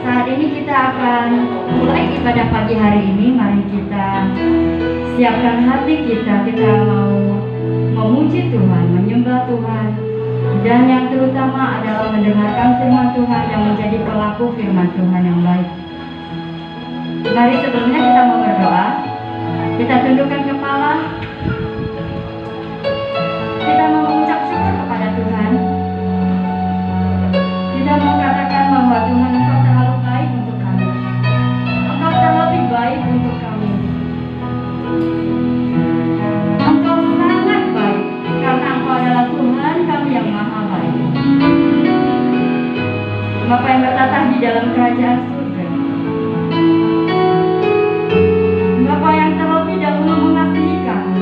Saat ini kita akan mulai ibadah pagi hari ini. Mari kita siapkan hati kita. Kita mau memuji Tuhan, menyembah Tuhan, dan yang terutama adalah mendengarkan firman Tuhan yang menjadi pelaku firman Tuhan yang baik. Mari sebelumnya kita mau berdoa. Kita tundukkan kepala. Kita mau mengucap syukur kepada Tuhan. Kita mau katakan bahwa Tuhan, Engkau terlalu baik untuk kami. Engkau terlebih baik untuk kami. Engkau sangat baik, karena Engkau adalah Tuhan kami yang maha baik. Bapa yang bertatah di dalam kerajaan surga, Bapa yang terlebih dahulu mengasihi kami,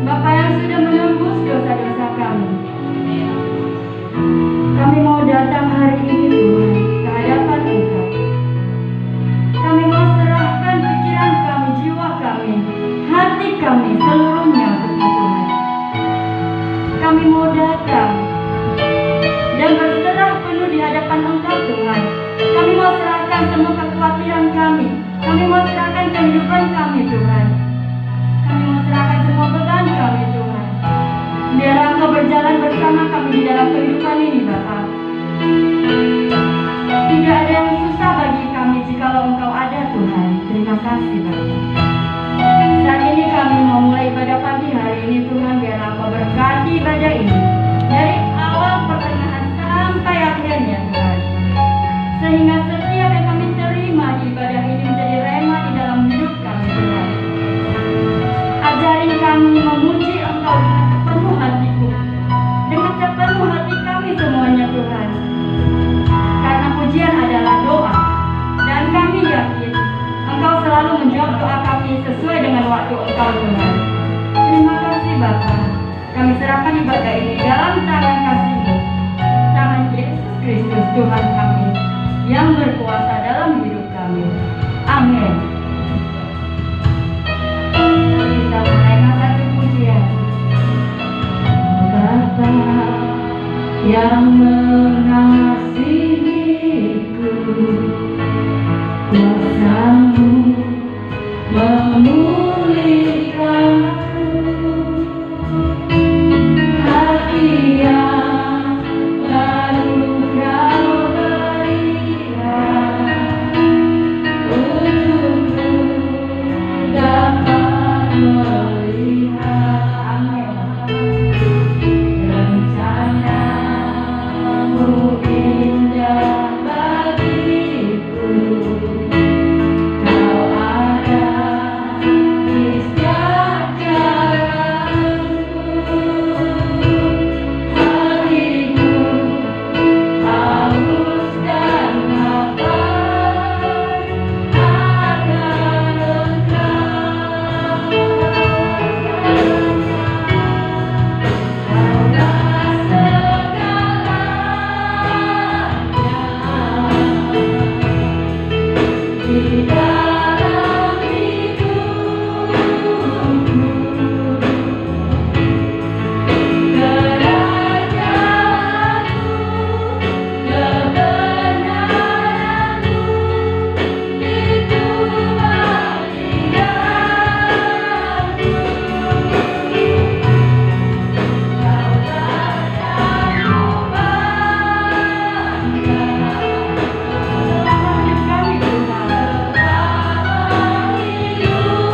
Bapa yang sudah menembus dosa-dosa kami. Kami mau datang hari ini Tuhan ke hadapan Engkau. Kami mau serahkan pikiran kami, jiwa kami, hati kami, seluruhnya untuk Tuhan. Kami mau datang dan berserah penuh di hadapan Engkau Tuhan. Kami mau serahkan semua kekhawatiran kami. Kami mau serahkan kehidupan kami Tuhan. Kami mau serahkan semua beban kami Tuhan. Biar Engkau berjalan bersama kami di dalam kehidupan ini Bapa. Tidak ada yang susah bagi kami jikalau Engkau ada Tuhan. Terima kasih Bapa. Saat ini kami mau mulai ibadah pagi hari ini Tuhan. Biar Engkau berkati ibadah ini dari awal pertengahan sampai akhirnya Tuhan. Sehingga setiap yang kami terima di ibadah ini menjadi rema di dalam hidup kami Tuhan. Ajarin kami memuji Engkau dengan sepenuh hatiku, dengan sepenuh hati kami semuanya Tuhan. Karena pujian adalah doa, dan kami yakin Engkau selalu menjawab doa kami sesuai dengan waktu Engkau Tuhan. Terima kasih Bapa. Kami serahkan ibadah ini dalam tangan kasih-Mu, tangan Yesus Kristus Tuhan kami yang berkuasa dalam hidup kami. Amin. Kita menaikkan satu pujian. Bapa yang mengasihiku, kuasa-Mu memulihkanku, hati yang baru Kau berikan untukku dapat melihat rencana-Mu indah bagiku. Kau ada di setiap jalanku, hatiku haus dan lapar akan Engkau. Kaulah segalanya di dalam hidupku. Kerajaanmu, kebenaranmu, itu bagianku. Kaulah yang kubanggakan selama hidupku.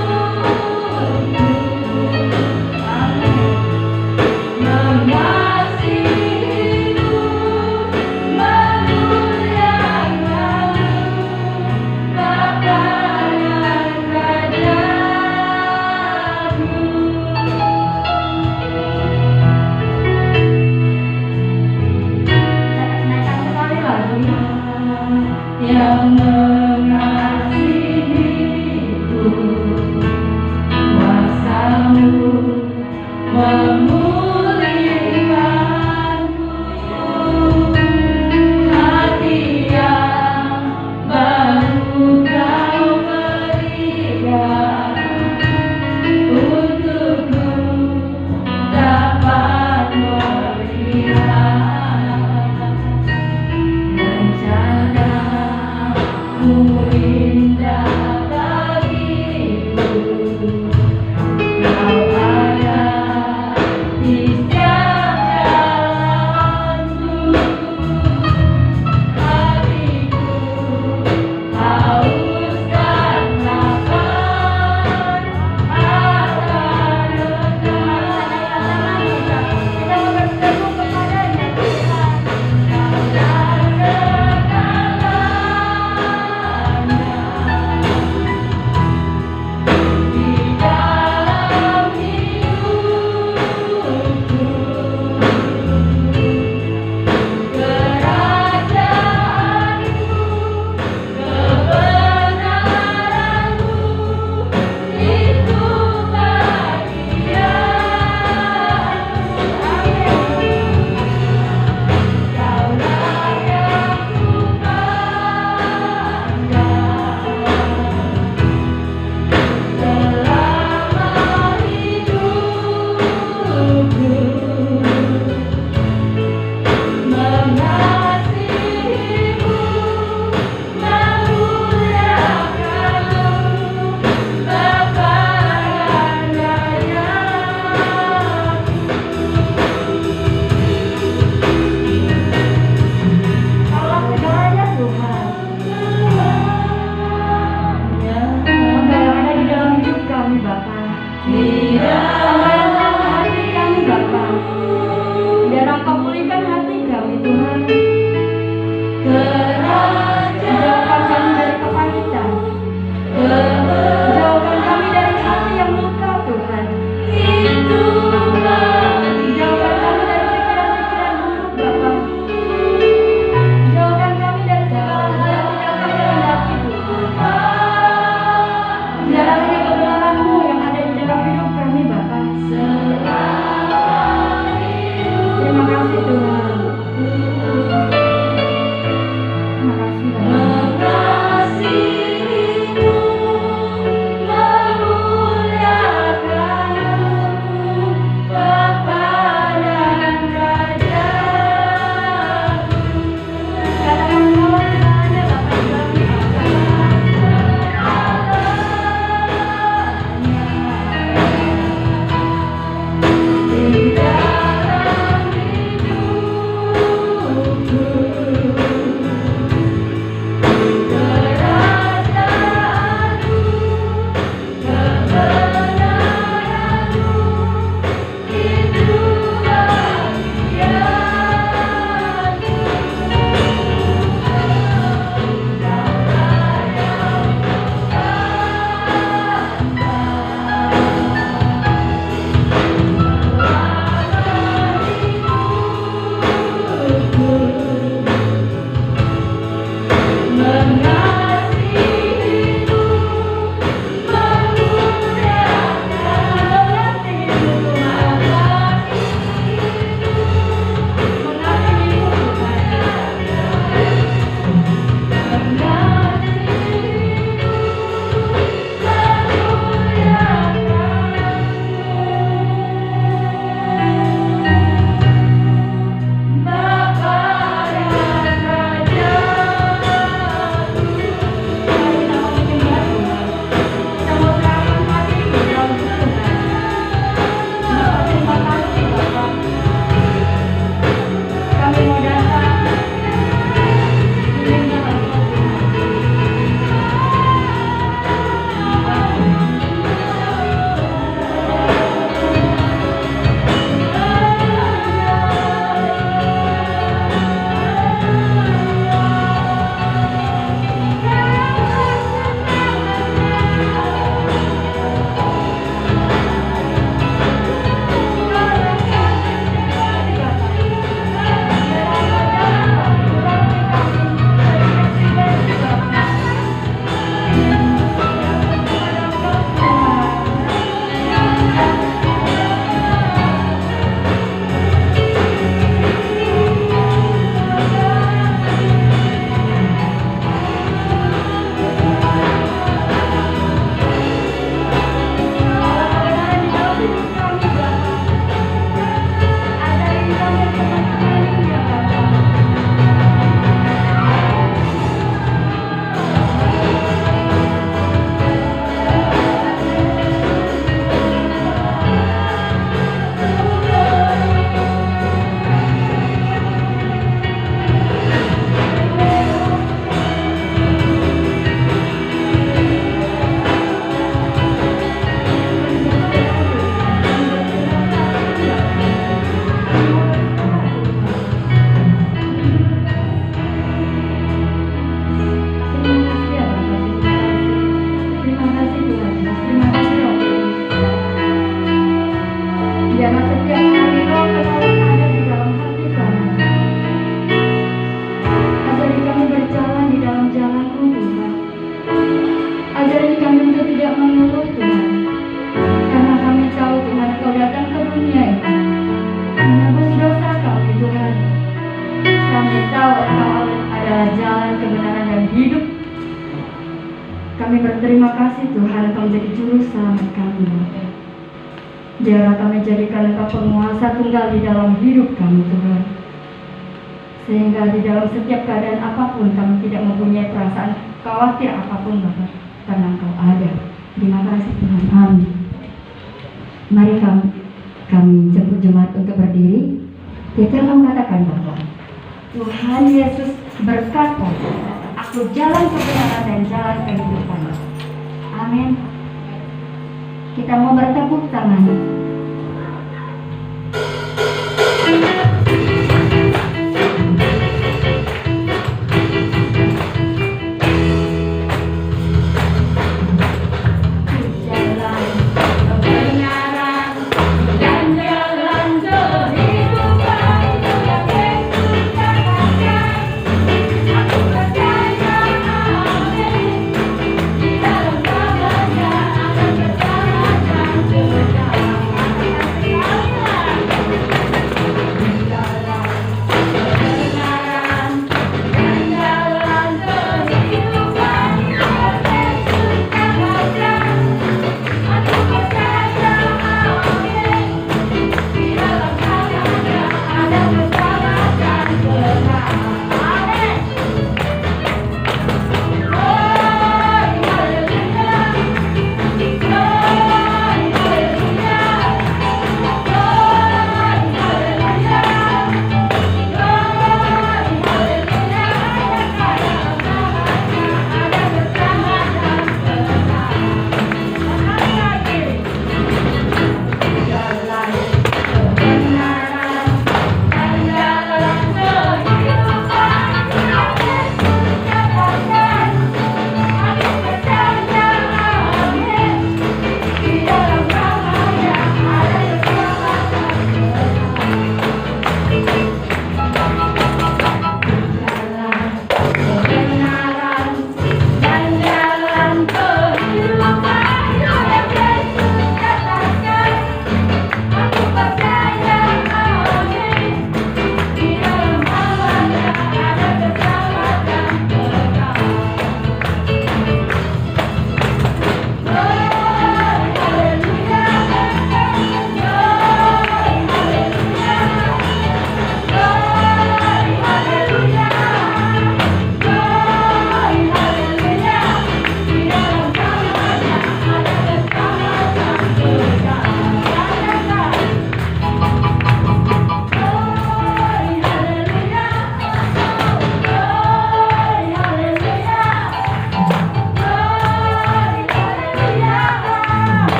Mengasihimu, memuliakanmu, Bapa dan Rajaku. Naikkan sekali lagunya. Yang mengasihiku, kuasa-Mu memulihkanku, hati yang baru Kau berikan untukku dapat melihat Kami berterima kasih Tuhan Engkau menjadi juru selamat kami. Biarlah kami jadikan Engkau penguasa tunggal di dalam hidup kami Tuhan. Sehingga di dalam setiap keadaan apapun kami tidak mempunyai perasaan khawatir apapun Bapak, karena Engkau ada. Terima kasih Tuhan. Amin. Mari kami jemput jemaat untuk berdiri. Kita mengatakan bahwa Tuhan Yesus berkata, "Aku jalan kebenaran dan jalan kehidupan." Amin. Kita mau bertepuk tangan.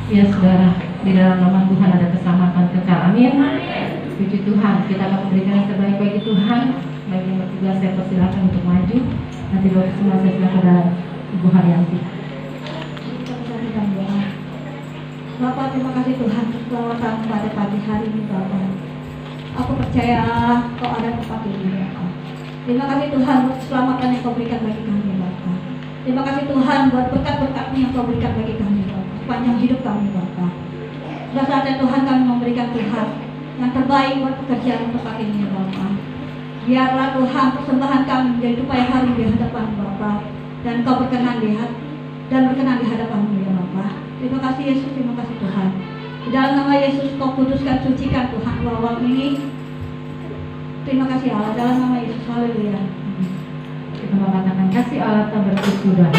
Ya saudara, di dalam nama Tuhan ada keselamatan kekal. Amin. Puji Tuhan, kita akan memberikan yang terbaik bagi Tuhan. Bagi yang bertugas saya persilakan untuk maju. Nanti bapak semua saya silakan kepada Ibu Haryanti. Bapak, terima kasih Tuhan untuk perawatan pada pagi hari ini Bapak. Aku percaya Kau ada tempat ini Bapak. Terima kasih Tuhan buat keselamatan yang Kau berikan bagi kami Bapak. Terima kasih Tuhan buat berkat-berkat-Mu yang Kau berikan bagi kami Bapak. Sepanjang hidup kami Bapak. Sudah saatnya Tuhan kami memberikan Tuhan yang terbaik buat pekerjaan untuk kami ini Bapak. Biarlah Tuhan persembahan kami menjadi upaya harum di hadapan Bapak. Dan Kau berkenan di hadapan-Mu ya Bapak. Terima kasih Yesus, terima kasih Tuhan. Di dalam nama Yesus Kau kuduskan, sucikan Tuhan ruang ini. Terima kasih Allah, dalam nama Yesus, haleluya. Kita mengatakan kasih Allah tak berkesudahan.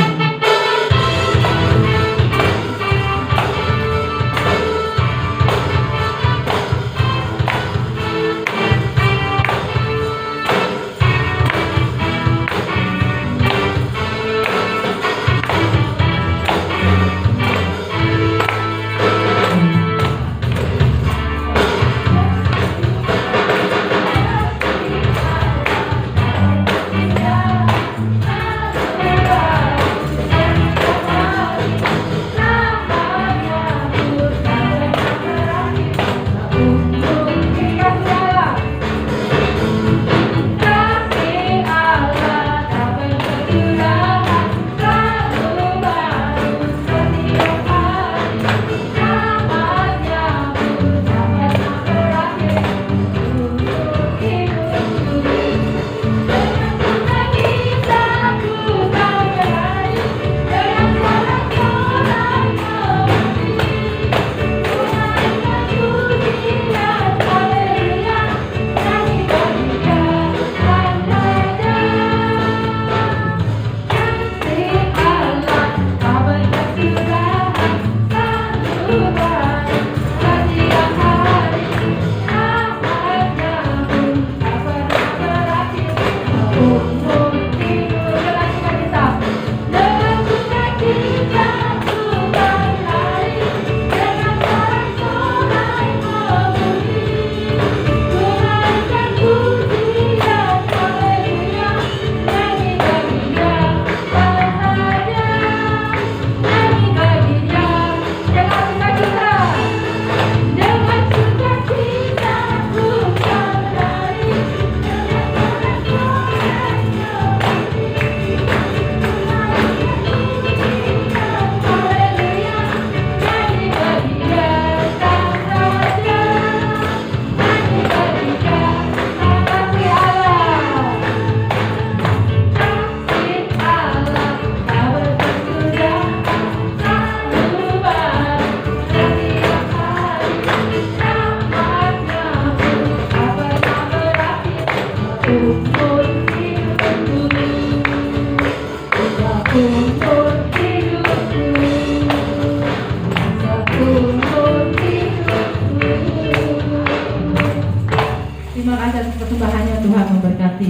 dan persembahannya Tuhan memberkati.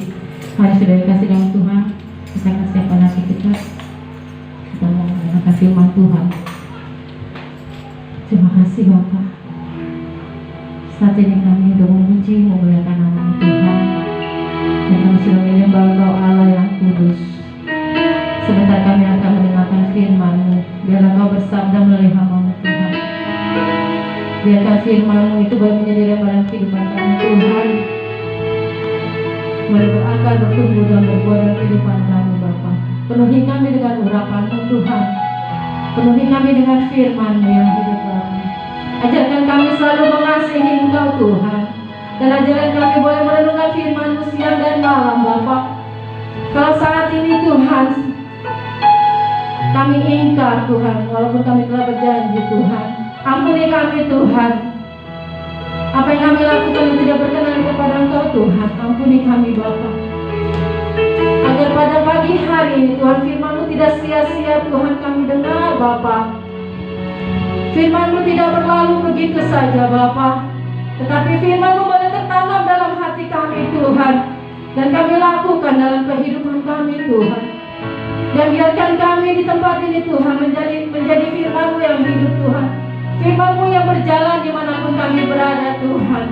Mari sudah dikasih dalam Tuhan, kita siapkan hati kita mau mendengarkan firman Tuhan. Terima kasih Bapak. Saat ini kami sudah memuji, memuliakan nama Tuhan, dan kami sudah menyembah Engkau Allah yang kudus. Sebentar kami akan mendengarkan firman-Mu. Biarlah Engkau bersabda melalui hamba-Mu Tuhan. Biarkan firman-Mu itu boleh menjadi remalan kehidupan kami Tuhan, boleh berakar, bertumbuh dan berbuah dalam kehidupan kami Bapa. Penuhi kami dengan urapan-Mu Tuhan, penuhi kami dengan firman-Mu yang hidup Bapa. Ajarkan kami selalu mengasihi Engkau Tuhan, dan ajarkan kami boleh merenungkan firman-Mu siang dan malam Bapa. Kalau saat ini Tuhan kami ingkar Tuhan, walaupun kami telah berjanji Tuhan, ampuni kami Tuhan. Apa yang kami lakukan yang tidak berkenan kepada Engkau Tuhan, ampuni kami Bapa. Agar pada pagi hari ini Tuhan, firman-Mu tidak sia-sia Tuhan kami dengar Bapa. Firman-Mu tidak berlalu begitu saja Bapa, tetapi firman-Mu boleh tertanam dalam hati kami Tuhan, dan kami lakukan dalam kehidupan kami Tuhan. Dan biarkan kami di tempat ini Tuhan menjadi firman-Mu yang hidup Tuhan, firman-Mu yang berjalan dimanapun kami berada Tuhan.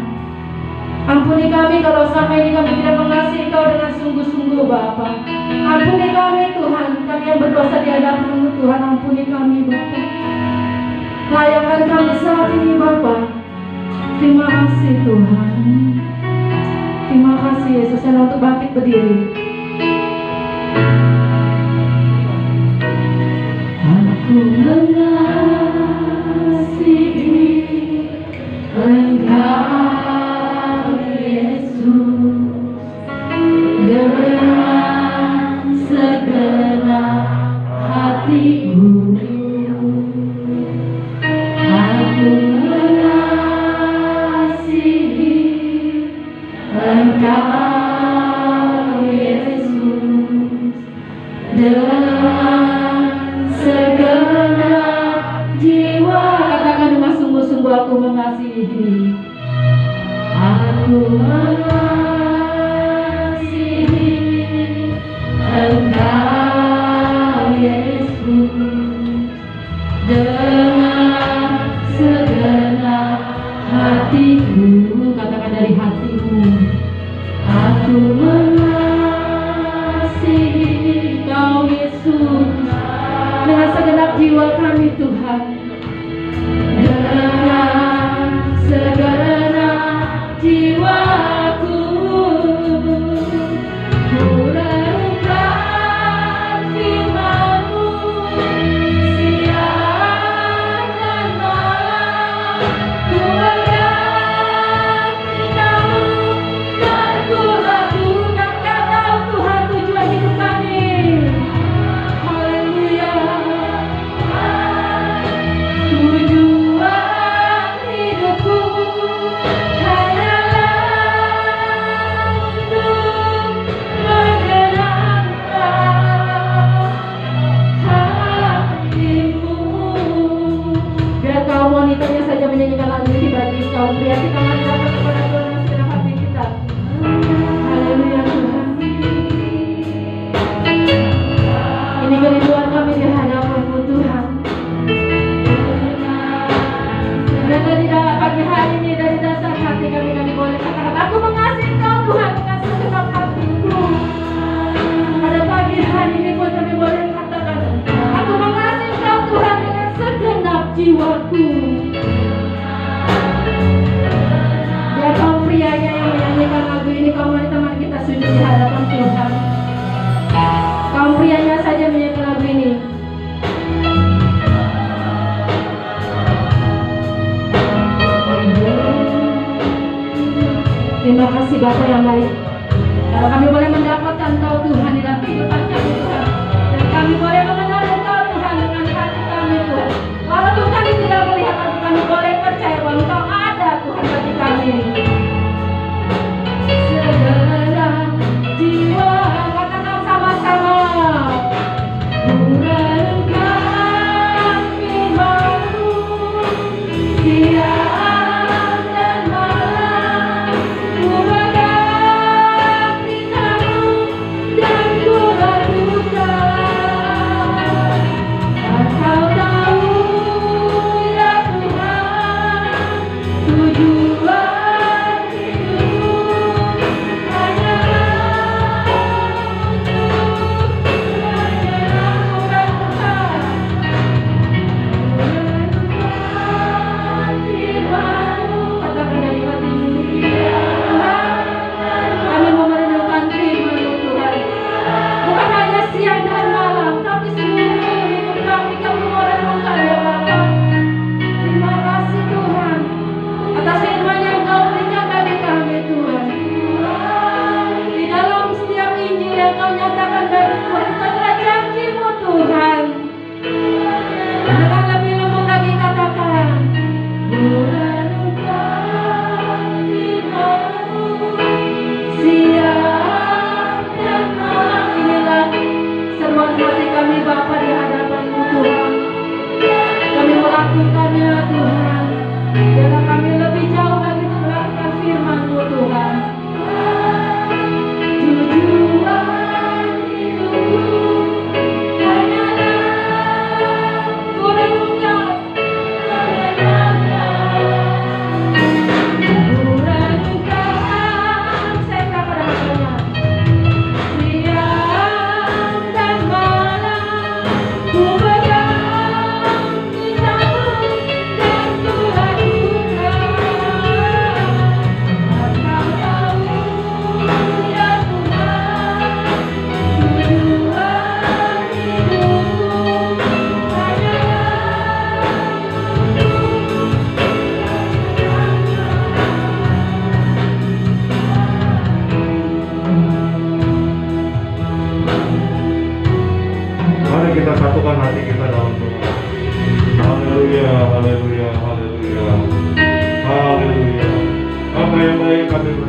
Ampuni kami kalau selama ini kami tidak mengasihi Engkau dengan sungguh-sungguh Bapa. Ampuni kami Tuhan, kami yang berdosa di hadapan-Mu Tuhan, ampuni kami Bapa. Layakan kami saat ini Bapa. Terima kasih Tuhan. Terima kasih Yesus. Saya untuk bangkit berdiri. Aku mengasihi Engkau Yesus dengan segenap hatiku. Aku mengasihi Engkau Yesus dengan segenap jiwa. Katakan dengan sungguh-sungguh, aku mengasihi. Aku mengasihi Engkau Yesus dengan segenap hatiku. Katakan dari hatimu. Aku mengasihi Engkau Yesus dengan segenap jiwa kami Tuhan, dengan segenap jiwaku. Ku renungkan firman-Mu siang dan malam. Ku mengerti Kau dan ku lakukan. Kau tahu Tuhan tujuan hidup kami. Haleluya. Tujuan hidupku hanyalah untuk menyenangkan hatimu. Biar kaum wanitanya saja menyanyikan lagu ini bagi kaum pria. Kita mari datang kepada Tuhan dengan segenap hati kita. Haleluya Tuhan. Ini kerinduan kami di hadapan-Mu Tuhan. Dan dari pagi hari ini, dari dasar hati kami boleh katakan, aku mengasihi Engkau Tuhan dengan segenap hatiku. Pada pagi hari ini pun kami boleh katakan, aku mengasihi Engkau Tuhan dengan segenap jiwaku. Biar kaum prianya yang menyanyikan lagu ini, kaum wanita mari kita sujud di hadapan Tuhan. Kaum prianya saja menyanyikan lagu ini. Terima kasih Bapa yang baik. Kalau kami boleh mendapatkan Engkau Tuhan di dalam kehidupan kami Tuhan, dan kami boleh mengenal Engkau Tuhan dengan hati kami Tuhan. Walaupun kami tidak melihat, tapi kami boleh percaya bahwa Engkau ada Tuhan bagi kami. Segenap jiwa, katakan sama-sama. Ku renungkan firman-Mu siang dan malam. Ku mengerti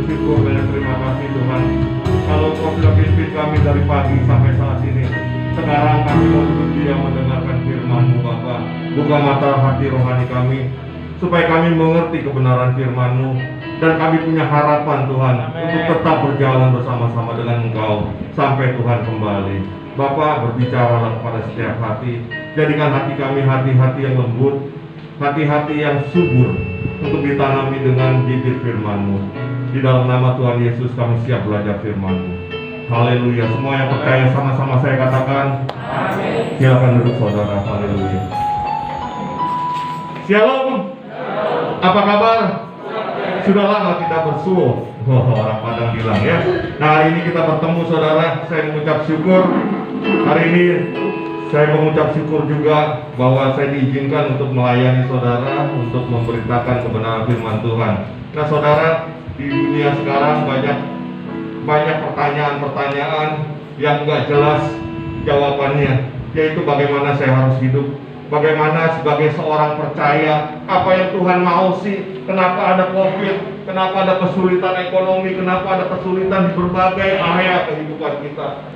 syukur dan terima kasih Tuhan. Kalau Kau sudah pimpin kami dari pagi sampai saat ini, sekarang kami mau duduk diam mendengarkan firman-Mu Bapa. Buka mata hati rohani kami, supaya kami mengerti kebenaran firman-Mu, dan kami punya harapan Tuhan untuk tetap berjalan bersama-sama dengan Engkau sampai Tuhan kembali. Bapa, berbicaralah kepada setiap hati, jadikan hati kami hati-hati yang lembut, hati-hati yang subur untuk ditanami dengan bibir firman-Mu. Di dalam nama Tuhan Yesus kami siap belajar firman-Mu. Haleluya. Semua yang percaya sama-sama saya katakan amin. Silakan duduk saudara. Haleluya. Shalom. Apa kabar? Sudah lama kita bersua. Orang Padang bilang ya. Nah, hari ini kita bertemu saudara. Saya mengucap syukur. Hari ini saya mengucap syukur juga bahwa saya diizinkan untuk melayani saudara, untuk memberitakan kebenaran firman Tuhan. Nah saudara, di dunia sekarang banyak pertanyaan-pertanyaan yang nggak jelas jawabannya, yaitu bagaimana saya harus hidup, bagaimana sebagai seorang percaya, apa yang Tuhan mau sih, kenapa ada COVID, kenapa ada kesulitan ekonomi, kenapa ada kesulitan di berbagai area kehidupan kita.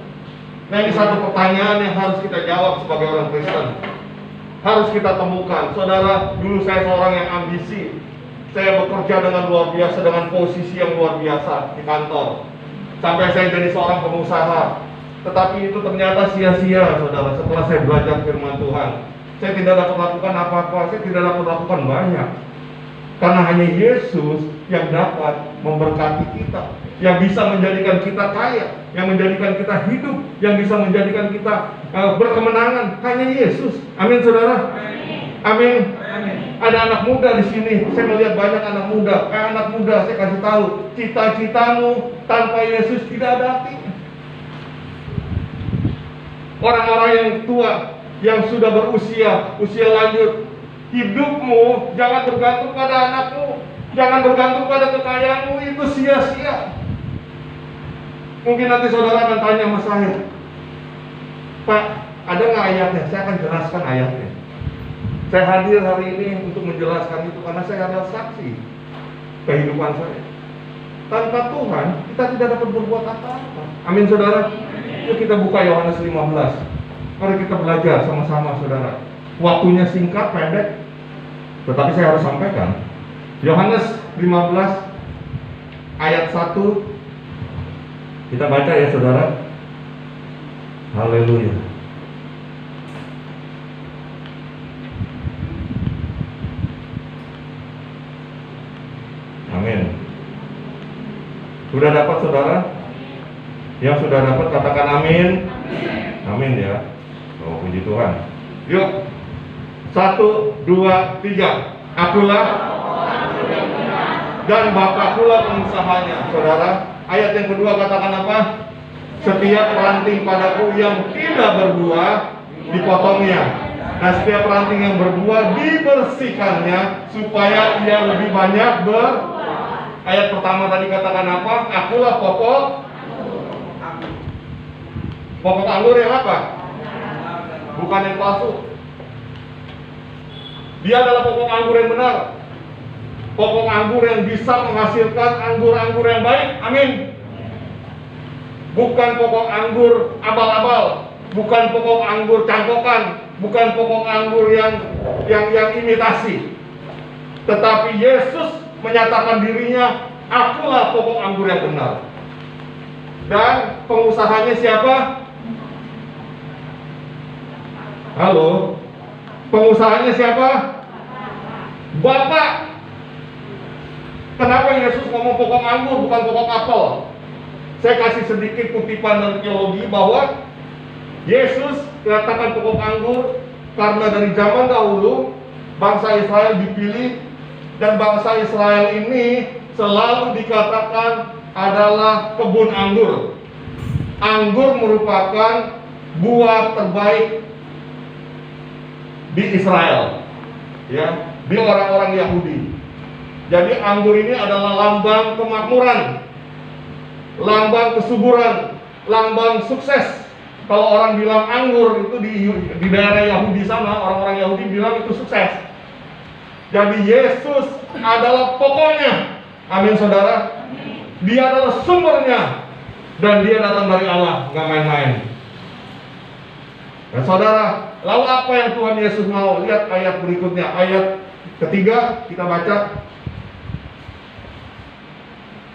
Nah ini satu pertanyaan yang harus kita jawab sebagai orang Kristen, harus kita temukan. Saudara, dulu saya seorang yang ambisi, saya bekerja dengan luar biasa, dengan posisi yang luar biasa di kantor, sampai saya jadi seorang pengusaha. Tetapi itu ternyata sia-sia saudara, setelah saya belajar firman Tuhan. Saya tidak dapat lakukan apa-apa, saya tidak dapat lakukan banyak, karena hanya Yesus yang dapat memberkati kita, yang bisa menjadikan kita kaya, yang menjadikan kita hidup, yang bisa menjadikan kita berkemenangan. Hanya Yesus. Amin saudara. Amin. Ada anak muda di sini. Saya melihat banyak anak muda. Anak muda, saya kasih tahu, cita-citamu tanpa Yesus tidak ada artinya. Orang-orang yang tua, yang sudah berusia, usia lanjut, hidupmu jangan bergantung pada anakmu, jangan bergantung pada kekayaanmu, itu sia-sia. Mungkin nanti saudara akan tanya sama saya, Pak, ada nggak ayatnya? Saya akan jelaskan ayatnya. Saya hadir hari ini untuk menjelaskan itu karena saya adalah saksi kehidupan saya. Tanpa Tuhan, kita tidak dapat berbuat apa-apa. Amin saudara. Yuk kita buka Yohanes 15. Mari kita belajar sama-sama saudara. Waktunya singkat, pendek, tetapi saya harus sampaikan. Yohanes 15 ayat 1. Kita baca ya saudara. Haleluya. Amin. Sudah dapat saudara? Yang sudah dapat katakan amin. Amin ya. Oh puji Tuhan. Yuk. 1, 2, 3. Akulah dan Bapakulah pengusahanya. Saudara, ayat yang kedua katakan apa? Setiap ranting padaku yang tidak berbuah dipotongnya. Nah, setiap ranting yang berbuah dibersihkannya supaya ia lebih banyak Ayat pertama tadi katakan apa? Akulah pokok anggur yang apa? Bukan yang palsu. Dia adalah pokok anggur yang benar. Pokok anggur yang bisa menghasilkan anggur-anggur yang baik. Amin. Bukan pokok anggur abal-abal, bukan pokok anggur cangkokan, bukan pokok anggur yang imitasi. Tetapi Yesus menyatakan dirinya, akulah pokok anggur yang benar. Dan pengusahanya siapa? Halo? Pengusahanya siapa? Bapak. Kenapa Yesus ngomong pokok anggur bukan pokok apel? Saya kasih sedikit kutipan dari teologi bahwa Yesus katakan pokok anggur karena dari zaman dahulu bangsa Israel dipilih, dan bangsa Israel ini selalu dikatakan adalah kebun anggur. Anggur merupakan buah terbaik di Israel, ya, di orang-orang Yahudi. Jadi anggur ini adalah lambang kemakmuran, lambang kesuburan, lambang sukses. Kalau orang bilang anggur itu di daerah Yahudi sana, orang-orang Yahudi bilang itu sukses. Jadi Yesus adalah pokoknya. Amin saudara. Dia adalah sumbernya dan dia datang dari Allah, nggak main-main. Dan saudara, lalu apa yang Tuhan Yesus mau? Lihat ayat berikutnya, ayat ketiga kita baca.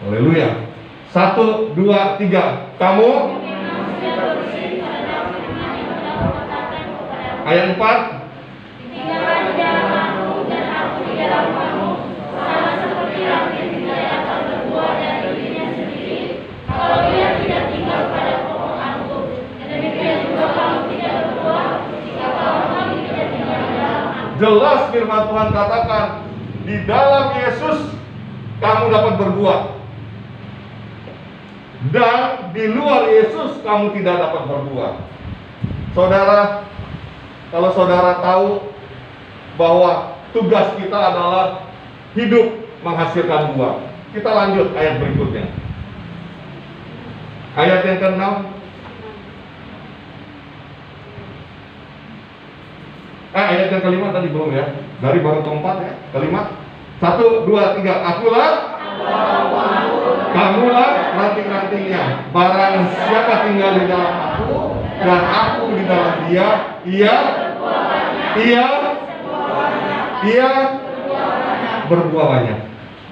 Haleluya. 1, 2, 3. Kamu. Ayat 4. Jelas firman Tuhan katakan, di dalam Yesus kamu dapat berbuah. Dan di luar Yesus kamu tidak dapat berbuah. Saudara, kalau saudara tahu bahwa tugas kita adalah hidup menghasilkan buah. Kita lanjut ayat berikutnya. Ayat yang ke-6. Ayat yang ke-5 tadi belum ya. Dari baru ke-4 ya. Ke-5. 1, 2, 3. Akulah, kamulah ranting-rantingnya. Barang siapa tinggal di dalam aku dan aku di dalam dia, ia berbuah banyak.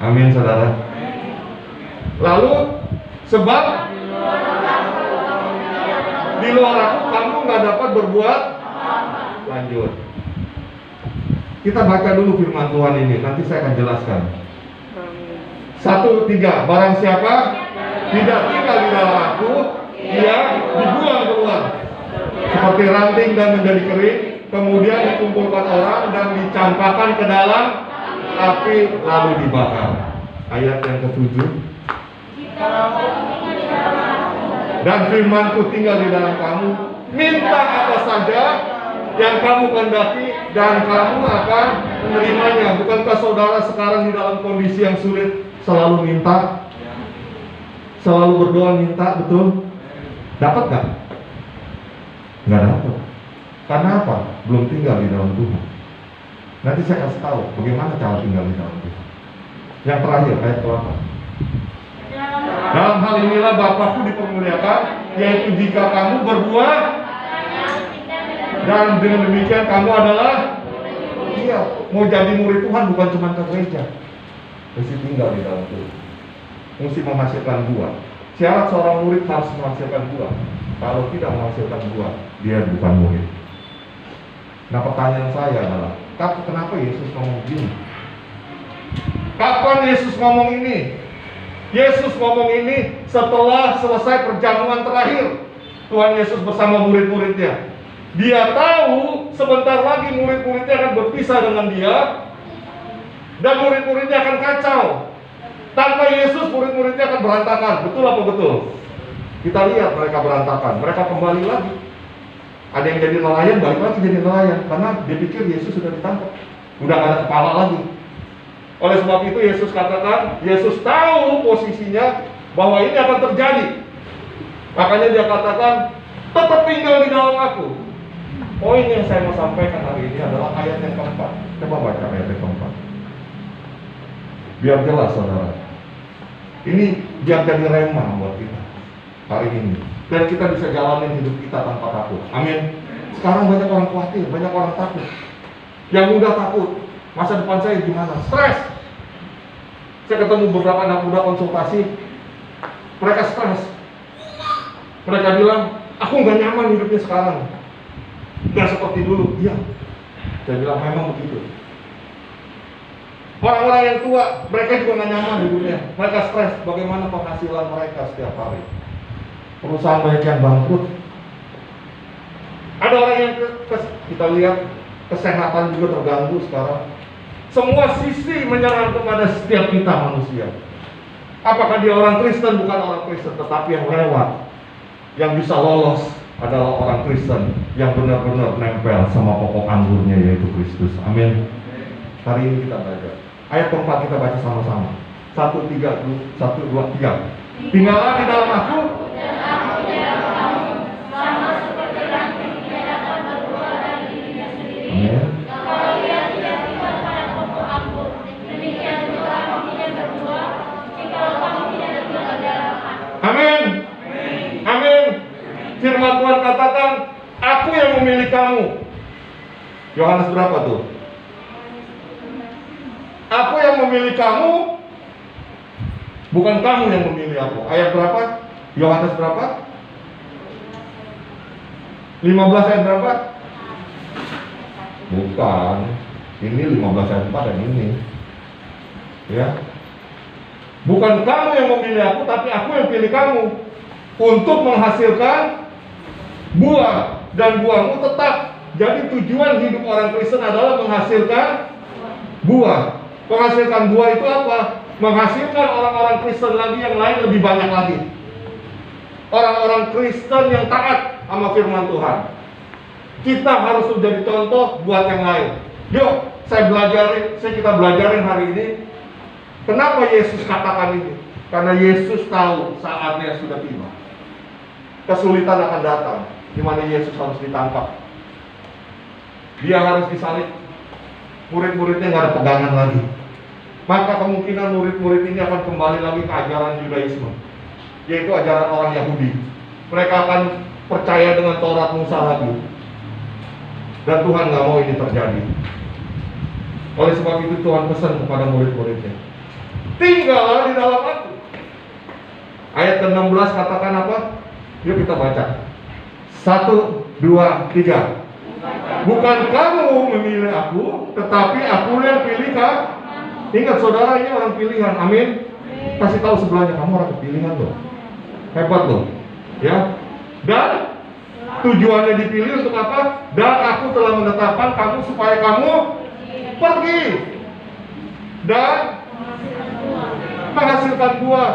Amin saudara. Lalu sebab di luar aku kamu nggak dapat berbuat. Lanjut. Kita baca dulu firman Tuhan ini, nanti saya akan jelaskan. 1, 3. Barang siapa tidak tinggal di dalam aku, ia dibuang keluar seperti ranting dan menjadi kering, kemudian dikumpulkan orang dan dicampakkan ke dalam api lalu dibakar. Ayat yang ke-7. Dan firmanku tinggal di dalam kamu, minta apa saja yang kamu kehendaki dan kamu akan menerimanya. Bukankah saudara sekarang di dalam kondisi yang sulit selalu minta, selalu berdoa minta, betul? Dapat gak? Nggak dapat. Karena apa? Belum tinggal di dalam Tuhan. Nanti saya kasih tahu bagaimana cara tinggal di dalam Tuhan. Yang terakhir ayat ke-8. Dalam hal inilah Bapakku dipermuliakan, yaitu jika kamu berbuah, dan dengan demikian kamu adalah mau jadi murid Tuhan, bukan cuma ke gereja. Mesti tinggal di dalam Tuhan, mesti menghasilkan buah. Syarat seorang murid harus menghasilkan buah. Kalau tidak menghasilkan buah, dia bukan murid. Nah pertanyaan saya adalah, kenapa Yesus ngomong gini? Kapan Yesus ngomong ini? Yesus ngomong ini setelah selesai perjamuan terakhir Tuhan Yesus bersama murid-muridnya. Dia tahu sebentar lagi murid-muridnya akan berpisah dengan dia, dan murid-muridnya akan kacau. Tanpa Yesus murid-muridnya akan berantakan. Betul apa betul? Kita lihat mereka berantakan. Mereka kembali lagi. Ada yang jadi nelayan, balik lagi jadi nelayan, karena dia pikir Yesus sudah ditangkap, udah gak ada kepala lagi. Oleh sebab itu Yesus katakan, Yesus tahu posisinya bahwa ini akan terjadi. Makanya dia katakan, tetap tinggal di dalam aku. Poin yang saya mau sampaikan hari ini adalah ayat yang keempat. Coba baca ayat yang keempat, biar jelas saudara. Ini biar jadi rema buat kita hari ini, dan kita bisa jalanin hidup kita tanpa takut. Amin. Sekarang banyak orang khawatir, banyak orang takut. Yang muda takut, masa depan saya gimana? Stres. Saya ketemu beberapa anak muda konsultasi, mereka stres. Mereka bilang, aku nggak nyaman hidupnya sekarang, nggak seperti dulu. Iya, saya bilang memang begitu. Orang-orang yang tua, mereka juga nggak nyaman hidupnya. Mereka stres. Bagaimana penghasilan mereka setiap hari? Perusahaan banyak yang bangkrut. Ada orang yang kita lihat kesehatan juga terganggu sekarang. Semua sisi menyerang kepada setiap kita manusia. Apakah dia orang Kristen, bukan orang Kristen, tetapi yang lewat, yang bisa lolos adalah orang Kristen yang benar-benar nempel sama pokok anggurnya, yaitu Kristus. Amin. Hari ini kita belajar. Ayat keempat kita baca sama-sama. 1, 3, 1, 2, 3. Tinggallah di dalam aku. Amin. Firman Tuhan katakan, aku yang memilih kamu. Yohanes berapa tuh? Aku yang memilih kamu, bukan kamu yang memilih aku. Ayat berapa? Yohanes berapa? 15 ayat berapa? Bukan. Ini 15 ayat 4 dan ini. Ya. Bukan kamu yang memilih aku, tapi aku yang pilih kamu untuk menghasilkan buah, dan buahmu tetap. Jadi tujuan hidup orang Kristen adalah menghasilkan buah. Menghasilkan buah itu apa? Menghasilkan orang-orang Kristen lagi yang lain lebih banyak lagi. Orang-orang Kristen yang taat sama firman Tuhan. Kita harus menjadi contoh buat yang lain. Yuk, kita belajarin hari ini. Kenapa Yesus katakan ini? Karena Yesus tahu saatnya sudah tiba. Kesulitan akan datang, di mana Yesus harus ditangkap. Dia harus disalib. Murid-muridnya nggak ada pegangan lagi. Maka kemungkinan murid-murid ini akan kembali lagi ke ajaran Yudaisme, yaitu ajaran orang Yahudi. Mereka akan percaya dengan Taurat Musa lagi. Dan Tuhan nggak mau ini terjadi. Oleh sebab itu Tuhan pesan kepada murid-muridnya, tinggallah di dalam aku. Ayat ke-16 katakan apa? Yuk kita baca. 1, 2, 3. Bukan kamu memilih aku, tetapi aku yang pilih kamu. Ingat saudara, ini orang pilihan. Amin. Kasih tahu sebelahnya, kamu orang pilihan loh. Hebat loh. Ya. Dan tujuannya dipilih untuk apa? Dan aku telah menetapkan kamu supaya kamu pergi dan menghasilkan buah,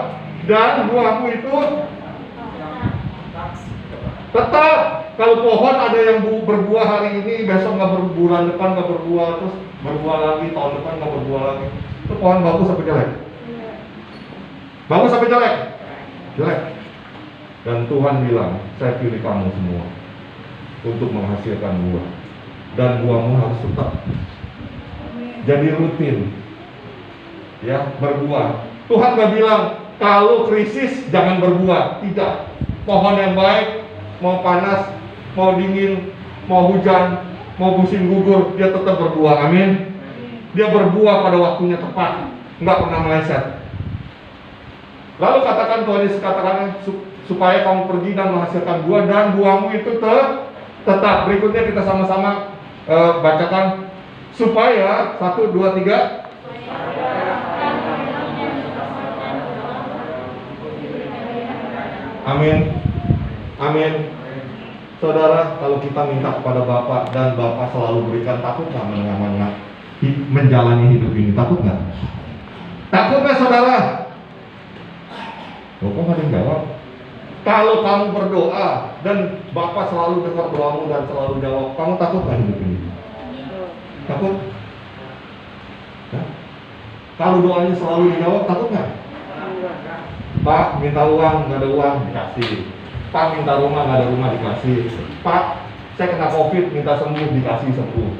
dan buahmu itu tetap. Kalau pohon ada yang berbuah hari ini, besok nggak berbulan depan nggak berbuah, terus berbuah lagi, tahun depan nggak berbuah lagi, itu pohon bagus sampai jelek? Bagus sampai jelek? Jelek. Dan Tuhan bilang, saya pilih kamu semua untuk menghasilkan buah, dan buahmu harus tetap jadi rutin, ya, berbuah. Tuhan nggak bilang kalau krisis jangan berbuah, tidak. Pohon yang baik, mau panas, mau dingin, mau hujan, mau musim gugur, dia tetap berbuah. Amin. Dia berbuah pada waktunya tepat, nggak pernah meleset. Lalu katakan, Tuhan Yesus katakan, supaya kamu pergi dan menghasilkan buah, dan buahmu itu tetap. Berikutnya kita sama-sama bacakan. Supaya 1, 2, 3. Amin. Amin. Saudara, kalau kita minta kepada Bapa dan Bapa selalu berikan, takut nggak menjalani hidup ini? Takut nggak? Takut nggak saudara? Kok nggak ada yang jawab? Kalau kamu berdoa dan Bapa selalu dengar doamu dan selalu jawab, kamu takut nggak hidup ini? Takut? Ya? Kalau doanya selalu dijawab, takut nggak? Pak, minta uang, nggak ada uang, dikasih. Pak, minta rumah, nggak ada rumah, dikasih. Pak, saya kena COVID, minta sembuh, dikasih sembuh.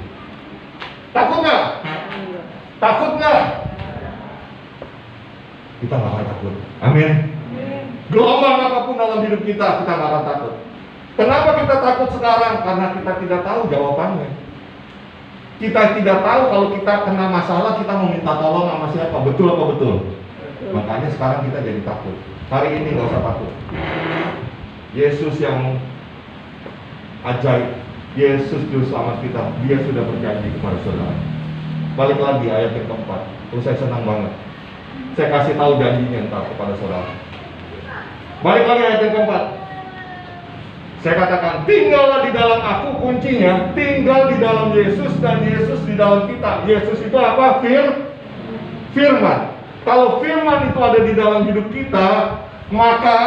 Takut nggak? Takut nggak? Kita nggak akan takut. Amin. Gelombang apapun dalam hidup kita nggak akan takut. Kenapa kita takut sekarang? Karena kita tidak tahu jawabannya. Kita tidak tahu kalau kita kena masalah, kita mau minta tolong sama siapa. Betul apa betul? Makanya sekarang kita jadi takut. Hari ini nggak usah takut. Yesus yang ajaib, Yesus Juru Selamat kita, Dia sudah berjanji kepada saudara. Balik lagi ayat yang keempat. Terus saya senang banget. Saya kasih tahu janjinya ntar kepada saudara. Balik lagi ayat yang keempat. Saya katakan, tinggallah di dalam aku, kuncinya tinggal di dalam Yesus dan Yesus di dalam kita. Yesus itu apa? Firman. Kalau firman itu ada di dalam hidup kita, maka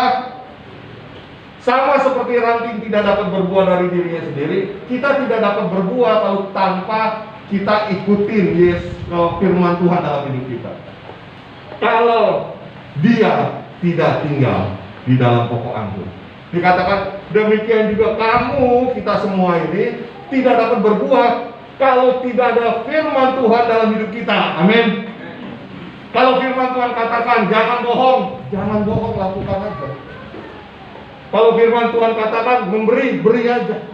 sama seperti ranting tidak dapat berbuah dari dirinya sendiri, kita tidak dapat berbuah kalau tanpa kita ikutin firman Tuhan dalam hidup kita. Kalau dia tidak tinggal di dalam pokok anggur, dikatakan demikian juga kamu, kita semua ini tidak dapat berbuah kalau tidak ada firman Tuhan dalam hidup kita. Amin. Kalau firman Tuhan katakan jangan bohong, lakukan aja. Kalau firman Tuhan katakan memberi, beri aja.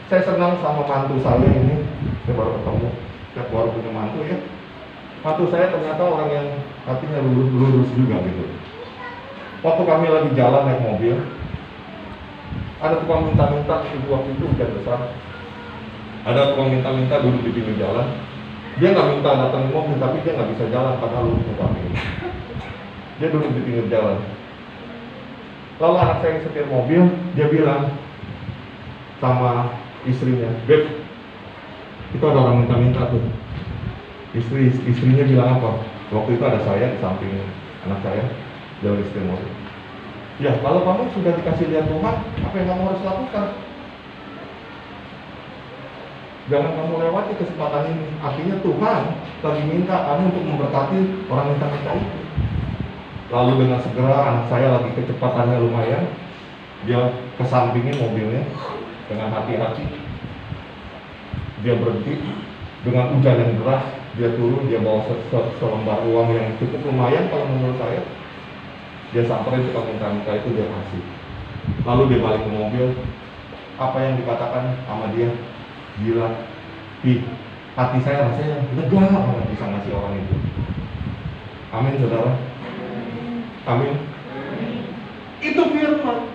Saya senang sama mantu saya ini. Saya baru ketemu, saya baru punya mantu ya. Mantu saya ternyata orang yang hatinya lurus juga gitu. Waktu kami lagi jalan naik mobil, ada tukang minta-minta, waktu itu hujan besar. Ada tukang minta-minta duduk di pinggir jalan. Dia nggak minta datang mobil, tapi dia nggak bisa jalan karena lurus kami. Dia duduk di pinggir jalan. Lalu anak saya yang setir mobil, dia bilang sama istrinya, "Beb, itu ada orang minta-minta tuh." Istrinya bilang apa? Waktu itu ada saya di samping anak saya, jauh di setir mobil. "Ya, kalau kamu sudah dikasih lihat Tuhan, apa yang kamu harus lakukan? Jangan kamu lewati kesempatan ini." Artinya Tuhan lagi minta kamu untuk memberkati orang minta-minta itu. Lalu dengan segera anak saya lagi kecepatannya lumayan, dia kesampingin mobilnya dengan hati-hati. Dia berhenti dengan hujan yang deras, dia turun, dia bawa selembar uang yang cukup lumayan kalau menurut saya. Dia samperin tukang minta-minta itu, dia kasih. Lalu dia balik ke mobil. Apa yang dikatakan sama dia? Gila, hati saya rasanya lega banget bisa ngasih orang itu. Amin saudara. Amin. Itu firman.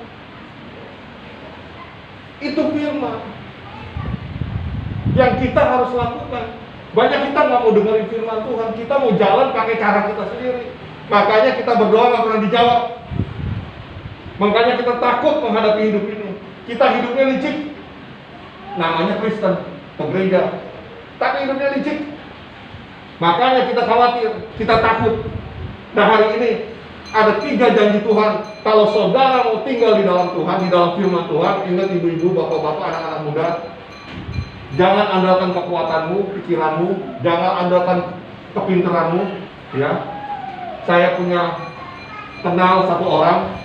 Itu firman yang kita harus lakukan. Banyak kita nggak mau dengerin firman Tuhan, kita mau jalan pakai cara kita sendiri. Makanya kita berdoa nggak pernah dijawab. Makanya kita takut menghadapi hidup ini. Kita hidupnya licik. Namanya Kristen, ke gereja, tapi hidupnya licik. Makanya kita khawatir, kita takut. Nah hari ini ada 3 janji Tuhan. Kalau saudara mau tinggal di dalam Tuhan, di dalam firman Tuhan, ingat ibu-ibu, bapak-bapak, anak-anak muda, jangan andalkan kekuatanmu, pikiranmu, jangan andalkan kepintaranmu. Ya, saya punya kenal satu orang,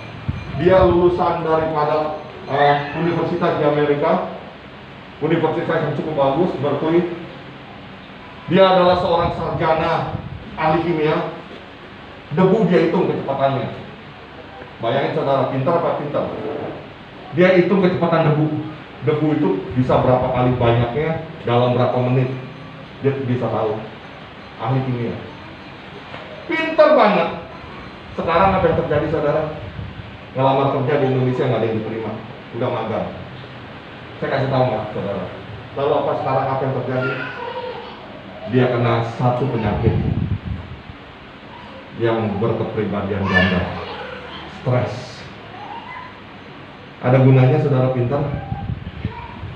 dia lulusan daripada universitas di Amerika. Universitas yang cukup bagus, Berkeley. Dia adalah seorang sarjana ahli kimia. Debu dia hitung kecepatannya. Bayangin saudara, pintar apa pintar? Dia hitung kecepatan debu. Debu itu bisa berapa kali banyaknya dalam berapa menit. Dia bisa tahu. Ahli kimia. Pintar banget. Sekarang apa yang terjadi saudara? Ngelamar kerja di Indonesia nggak ada yang diterima. Udah magang. Saya kasih tahu nggak saudara. Lalu apa yang terjadi? Dia kena satu penyakit yang berkepribadian ganda, stres. Ada gunanya saudara pintar?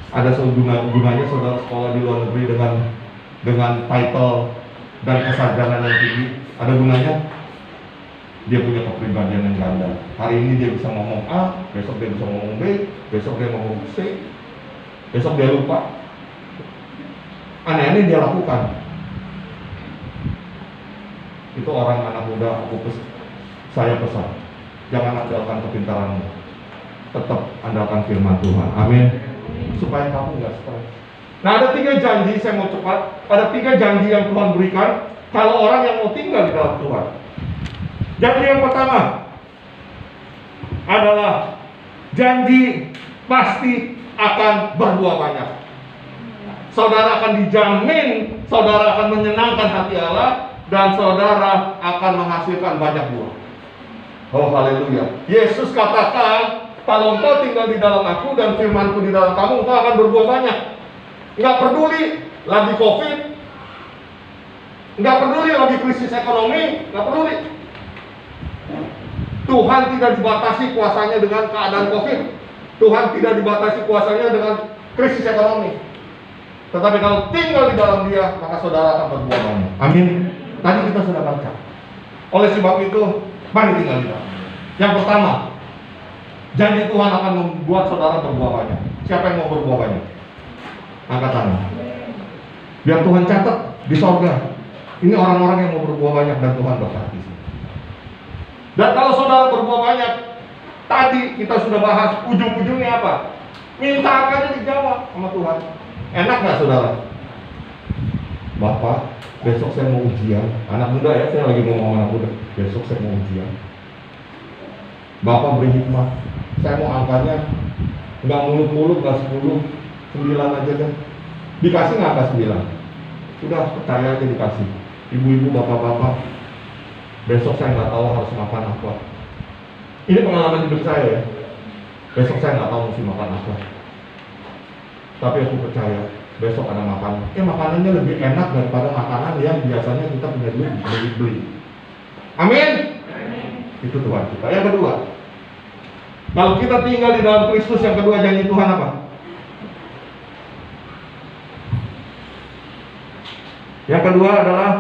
Ada gunanya saudara sekolah di luar negeri dengan title dan kesadaran yang tinggi? Ada gunanya? Dia punya kepribadian yang ganda. Hari ini dia bisa ngomong A, besok dia bisa ngomong B, besok dia ngomong C, besok dia lupa. Aneh-aneh dia lakukan. Itu orang anak muda, saya pesan, jangan andalkan kepintaranmu, tetap andalkan firman Tuhan. Amin. Supaya kamu nggak stres. Nah ada 3 janji, saya mau cepat. Ada 3 janji yang Tuhan berikan kalau orang yang mau tinggal di dalam Tuhan. Janji yang pertama adalah janji pasti akan berbuah banyak. Saudara akan dijamin, saudara akan menyenangkan hati Allah, dan saudara akan menghasilkan banyak buah. Oh haleluya. Yesus katakan, kalau engkau tinggal di dalam aku dan firmanku di dalam kamu, engkau akan berbuah banyak. Nggak peduli lagi COVID, nggak peduli lagi krisis ekonomi, nggak peduli. Tuhan tidak dibatasi kuasanya dengan keadaan COVID. Tuhan tidak dibatasi kuasanya dengan krisis ekonomi. Tetapi kalau tinggal di dalam Dia, maka saudara akan berbuah banyak. Amin. Tadi kita sudah baca. Oleh sebab itu, mari tinggal di dalam. Yang pertama, janji Tuhan akan membuat saudara berbuah banyak. Siapa yang mau berbuah banyak? Angkat tangan. Biar Tuhan catat di sorga. Ini orang-orang yang mau berbuah banyak dan Tuhan berkati. Dan kalau saudara berbuah banyak, tadi kita sudah bahas ujung-ujungnya apa? Minta apa aja dijawab sama Tuhan. Enak nggak saudara? Bapak, besok saya mau ujian. Anak muda ya, saya lagi ngomong anak muda. Besok saya mau ujian. Bapak beri hikmah. Saya mau angkanya nggak muluk-muluk, nggak 10, 9 aja deh. Dikasih nggak angka 9? Udah, percaya aja dikasih. Ibu-ibu, bapak-bapak, besok saya nggak tahu harus makan apa. Ini pengalaman hidup saya ya. Besok saya nggak tahu mesti makan apa. Tapi aku percaya besok ada makanan. Makanannya lebih enak daripada makanan yang biasanya kita punya duit beli. Amin. Itu Tuhan kita. Yang kedua, kalau kita tinggal di dalam Kristus, yang kedua janji Tuhan apa? Yang kedua adalah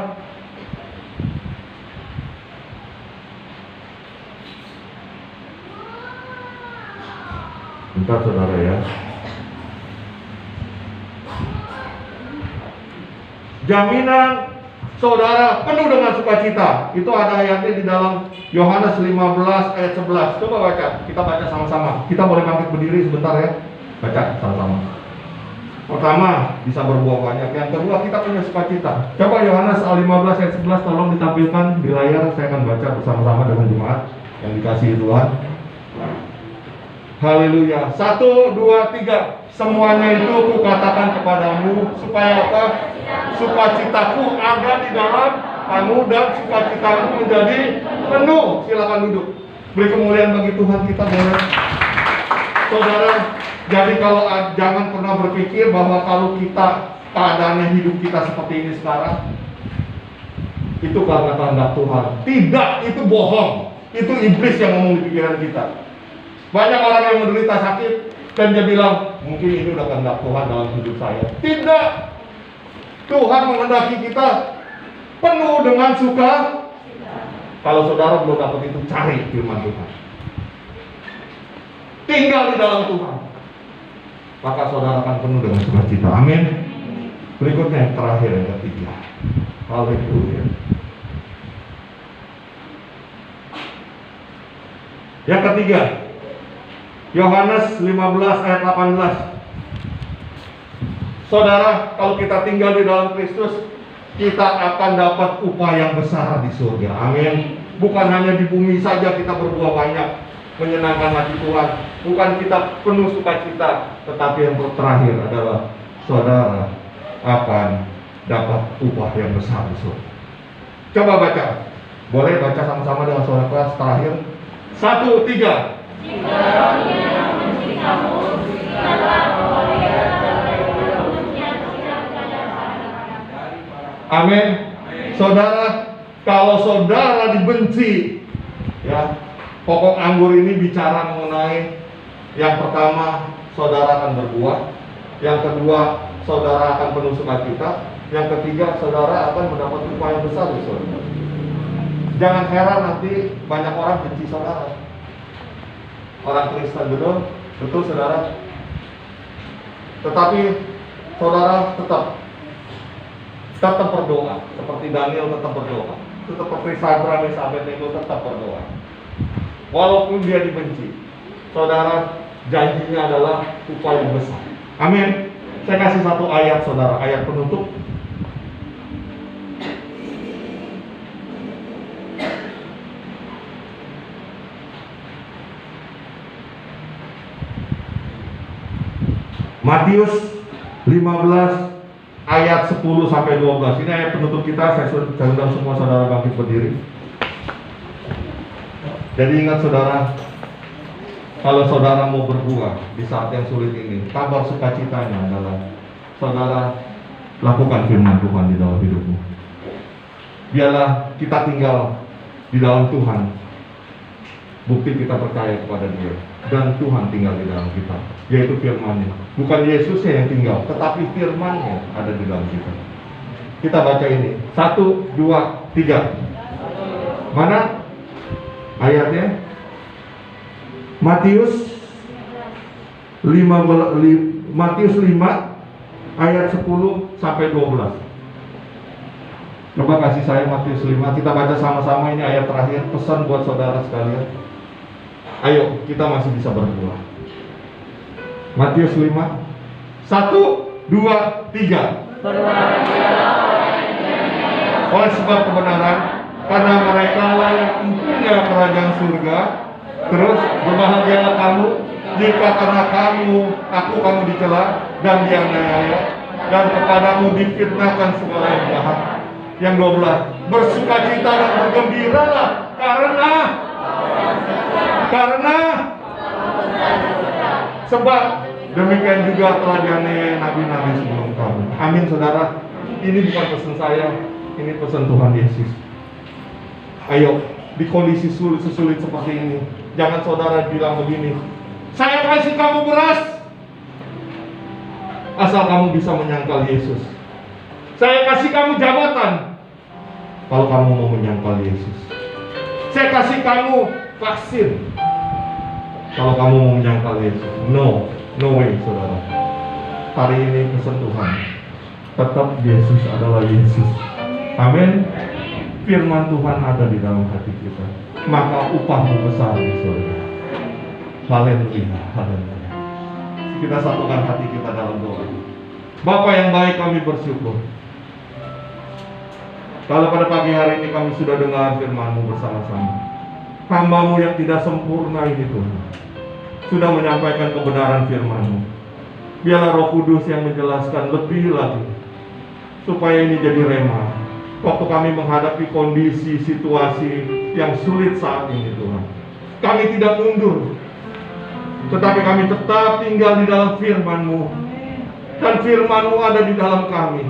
bentar saudara ya. Jaminan saudara penuh dengan sukacita. Itu ada ayatnya di dalam Yohanes 15 ayat 11. Coba baca, kita baca sama-sama. Kita boleh bangkit berdiri sebentar ya. Baca sama-sama. Pertama, bisa berbuah banyak. Yang kedua, kita punya sukacita. Coba Yohanes 15 ayat 11 tolong ditampilkan di layar. Saya akan baca bersama-sama dengan jemaat yang dikasihi Tuhan. Haleluya. 1, 2, 3. Semuanya itu kukatakan kepadamu supaya apa? Sukacitaku ada di dalam kamu dan sukacitamu menjadi penuh. Silakan duduk. Beri kemuliaan bagi Tuhan kita, boleh. Saudara, jadi kalau jangan pernah berpikir bahwa kalau kita keadaannya hidup kita seperti ini sekarang itu karena kehendak Tuhan. Tidak, itu bohong. Itu iblis yang ngomong di pikiran kita. Banyak orang yang menderita sakit dan dia bilang, mungkin ini udah kehendak Tuhan dalam hidup saya. Tidak. Tuhan menghendaki kita penuh dengan suka. Kalau saudara belum dapat itu, cari firman Tuhan. Tinggal di dalam Tuhan. Maka saudara akan penuh dengan sukacita. Amin. Berikutnya yang terakhir, yang ketiga. Haleluya. Yang ketiga, Yohanes 15 ayat 18. Saudara, kalau kita tinggal di dalam Kristus, kita akan dapat upah yang besar di surga. Amin. Bukan hanya di bumi saja kita berbuah banyak, menyenangkan hati Tuhan. Bukan kita penuh sukacita, tetapi yang terakhir adalah saudara akan dapat upah yang besar di surga. Coba baca. Boleh baca sama-sama dengan suara keras terakhir. 1, 3. Amin. Saudara, kalau saudara dibenci, ya, pokok anggur ini bicara mengenai yang pertama, saudara akan berbuah. Yang kedua, saudara akan penuh sukacita. Yang ketiga, saudara akan mendapat upah yang besar di surga. Jangan heran nanti banyak orang benci saudara. Orang Kristen, betul saudara. Tetapi saudara tetap berdoa, seperti Daniel tetap berdoa, seperti Sadra, Mesak, Abednego tetap berdoa. Walaupun dia dibenci, saudara, janjinya adalah upah yang besar. Amin. Saya kasih satu ayat saudara, ayat penutup. Matius 15 ayat 10 sampai 12. Ini ayat penutup kita. Saya undang semua saudara bangkit berdiri. Jadi ingat saudara, kalau saudara mau berbuah di saat yang sulit ini, kabar sukacitanya adalah saudara lakukan firman Tuhan di dalam hidupmu. Biarlah kita tinggal di dalam Tuhan. Bukti kita percaya kepada Dia dan Tuhan tinggal di dalam kita, yaitu firman-Nya. Bukan Yesusnya yang tinggal, tetapi firman-Nya ada di dalam kita. Kita baca ini. 1, 2, 3. Mana ayatnya? Matius 5 ayat 10 sampai 12. Coba kasih saya Matius 5. Kita baca sama-sama, ini ayat terakhir, pesan buat saudara sekalian. Ayo, kita masih bisa berbuah. Matius 5 1, 2, 3. Oleh sebab kebenaran, karena mereka lah yang mempunyai kerajaan surga, Terus berbahagialah kamu jika karena kamu dicela dan dianiaya dan kepadamu difitnahkan segala yang jahat. Yang 12, bersukacita dan bergembiralah karena sebab demikian juga telah dianiaya nabi-nabi sebelum kamu. Amin saudara. Ini bukan pesan saya, ini pesan Tuhan Yesus. Ayo, di kondisi sulit seperti ini, jangan saudara bilang begini, saya kasih kamu beras, asal kamu bisa menyangkal Yesus. Saya kasih kamu jabatan, kalau kamu mau menyangkal Yesus. Saya kasih kamu vaksin, kalau kamu mau menyangkal Yesus. No way saudara. Hari ini pesan Tuhan, tetap Yesus adalah Yesus. Amin. Firman Tuhan ada di dalam hati kita, maka upahmu besar di surga. Haleluya, haleluya. Kita satukan hati kita dalam doa. Bapa yang baik, kami bersyukur kalau pada pagi hari ini kami sudah dengar firman-Mu bersama-sama. Hamba-Mu yang tidak sempurna ini Tuhan sudah menyampaikan kebenaran firman-Mu. Biarlah Roh Kudus yang menjelaskan lebih lagi, supaya ini jadi rema waktu kami menghadapi kondisi situasi yang sulit saat ini Tuhan. Kami tidak mundur, tetapi kami tetap tinggal di dalam firman-Mu, dan firman-Mu ada di dalam kami.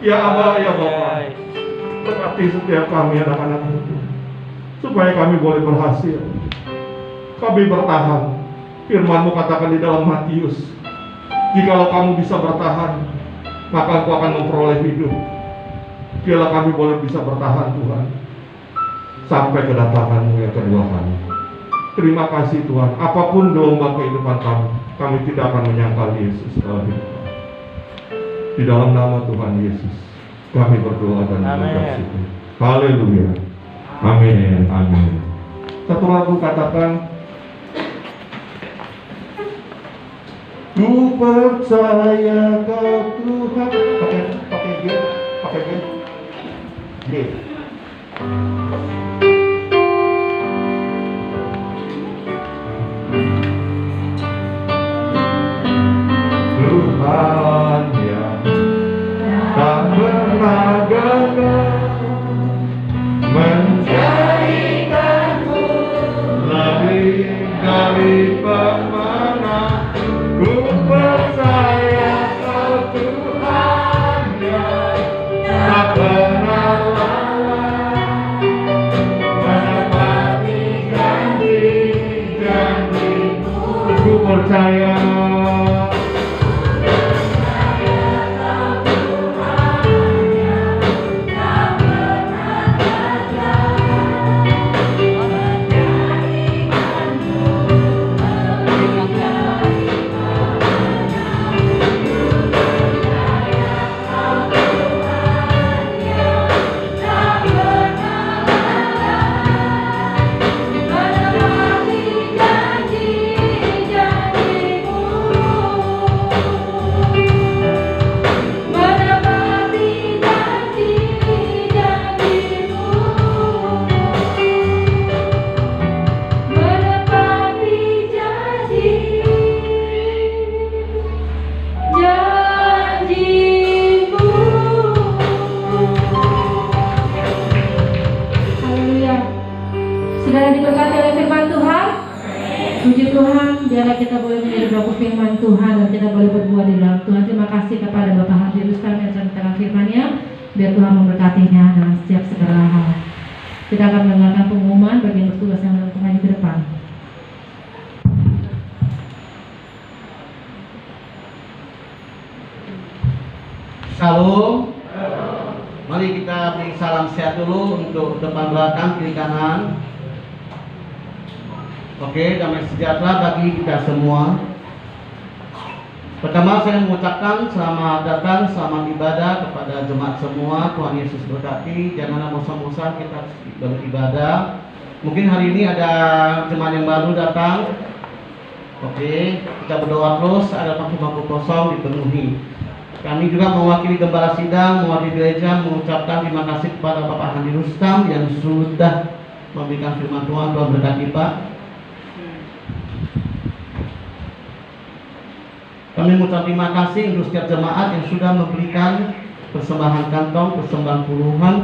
Ya Aba, ya Bapa, berkati setiap kami anak-anak itu, supaya kami boleh berhasil. Kami bertahan. Firman-Mu katakan di dalam Matius, jikalau kamu bisa bertahan, maka Engkau akan memperoleh hidup. Biarlah kami boleh bisa bertahan Tuhan, sampai kedatangan-Mu yang kedua kali. Terima kasih Tuhan. Apapun gelombang kehidupan kami tidak akan menyangkal Yesus dalam hidup kami. Di dalam nama Tuhan Yesus kami berdoa dan bersyukur. Haleluya. Amin. Amin. Satu lagu katakan, ku percaya Kau Tuhan. Pakai G. Tuhan yang tak pernah gagal menjadikanku lebih dari pemenang. Ku percaya Kau Tuhan yang tak pernah lalai menepati janji-janji-Mu. Ku percaya. Saudara diberkati oleh firman Tuhan. Puji Tuhan, biarlah kita boleh menjadi pelaku firman Tuhan dan kita boleh berbuat di dalam Tuhan. Terima kasih kepada Bapak Hadi Rustam yang menceritakan firman-Nya. Biar Tuhan memberkatinya dalam setiap segala hal. Kita akan mendengarkan pengumuman bagi yang bertugas yang dalam pengaji ke depan. Shalom. Mari kita beri salam sehat dulu untuk depan belakang kiri kanan. Oke, damai sejahtera bagi kita semua. Pertama saya mengucapkan selamat datang, selamat ibadah kepada jemaat semua. Tuhan Yesus berkati. Janganlah bosan-bosan kita beribadah. Mungkin hari ini ada jemaat yang baru datang. Oke, kita berdoa terus ada bangku-bangku kosong dipenuhi. Kami juga mewakili Gembala Sidang, mewakili gereja mengucapkan terima kasih kepada Bapak Hadi Rustam yang sudah memberikan firman Tuhan. Tuhan berkati Pak. Kami mengucap terima kasih untuk setiap jemaat yang sudah memberikan persembahan kantong, persembahan puluhan,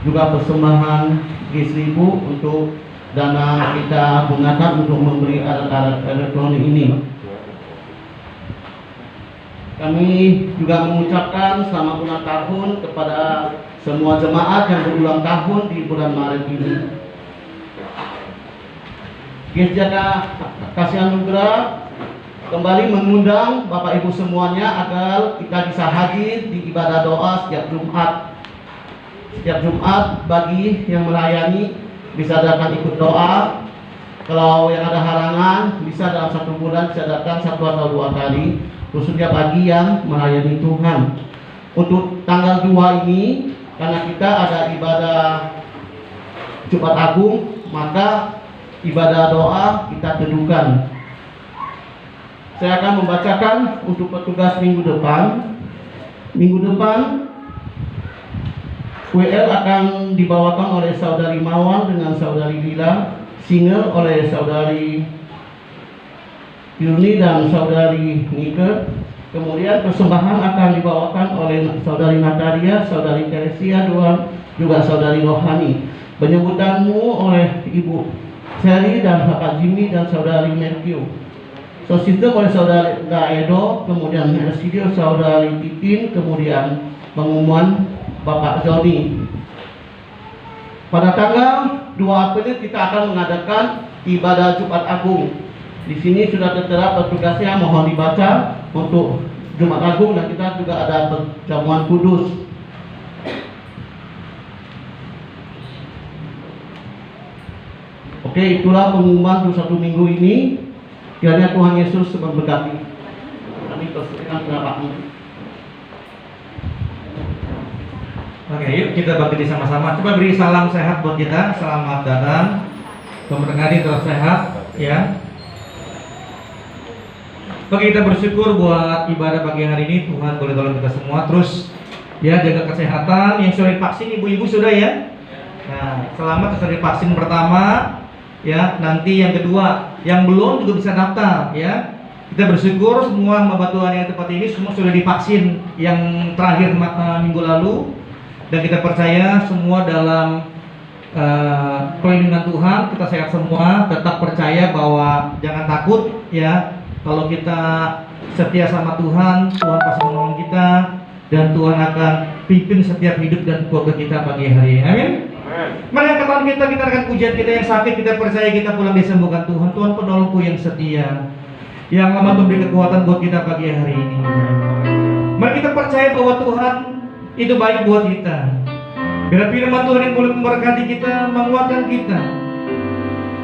juga persembahan G1000 untuk dana kita gunakan untuk membeli alat-alat elektronik ini. Kami juga mengucapkan selamat ulang tahun kepada semua jemaat yang berulang tahun di bulan Maret ini. Gereja Kasih Anugerah kembali mengundang Bapak Ibu semuanya agar kita bisa hadir di ibadah doa setiap Jumat. Setiap Jumat bagi yang melayani bisa datang ikut doa. Kalau yang ada halangan bisa dalam 1 bulan bisa datang 1 atau 2 kali, khususnya bagi yang melayani Tuhan. Untuk tanggal 2 ini, karena kita ada ibadah Jumat Agung, maka ibadah doa kita teduhkan. Saya akan membacakan untuk petugas minggu depan. Minggu depan WL akan dibawakan oleh Saudari Mawar dengan Saudari Lila, single oleh Saudari Yuni dan Saudari Nike. Kemudian persembahan akan dibawakan oleh Saudari Natalia, Saudari Teresia, juga Saudari Rohani. Penyebutanmu oleh Ibu Seri dan Bapak Jimmy dan Saudari Matthew. Sosial oleh Saudari Edo, kemudian studio Saudari Titin, kemudian pengumuman Bapak Joni. Pada tanggal 2 April kita akan mengadakan ibadah Jumat Agung. Di sini sudah tertera petugasnya, mohon dibaca untuk Jumat Agung, dan kita juga ada perjamuan kudus. Oke, itulah pengumuman untuk 1 minggu ini. Kiranya Tuhan Yesus memberkati. Kami persilakan Bapak. Oke, yuk kita bangkit sama-sama. Coba beri salam sehat buat kita. Selamat datang. Semoga tetap sehat, ya. Oke, kita bersyukur buat ibadah pagi hari ini. Tuhan boleh tolong kita semua. Terus ya, jaga kesehatan. Yang sudah divaksin, ibu-ibu sudah ya. Nah, selamat sudah divaksin pertama. Ya, nanti yang kedua, yang belum juga bisa daftar ya. Kita bersyukur semua hamba Tuhan yang tempat ini semua sudah divaksin yang terakhir minggu lalu, dan kita percaya semua dalam perlindungan Tuhan, kita sehat semua. Tetap percaya bahwa jangan takut ya. Kalau kita setia sama Tuhan, Tuhan pasti menolong kita, dan Tuhan akan pimpin setiap hidup dan keluarga kita pagi hari ini. Amin. Mari angkat kita akan pujian kita yang sakit, kita percaya kita pulang disembuhkan Tuhan. Tuhan penolongku yang setia, yang lama memberi kekuatan buat kita pagi hari ini. Mari kita percaya bahwa Tuhan itu baik buat kita. Biar firman Tuhan yang boleh memberkati kita, menguatkan kita.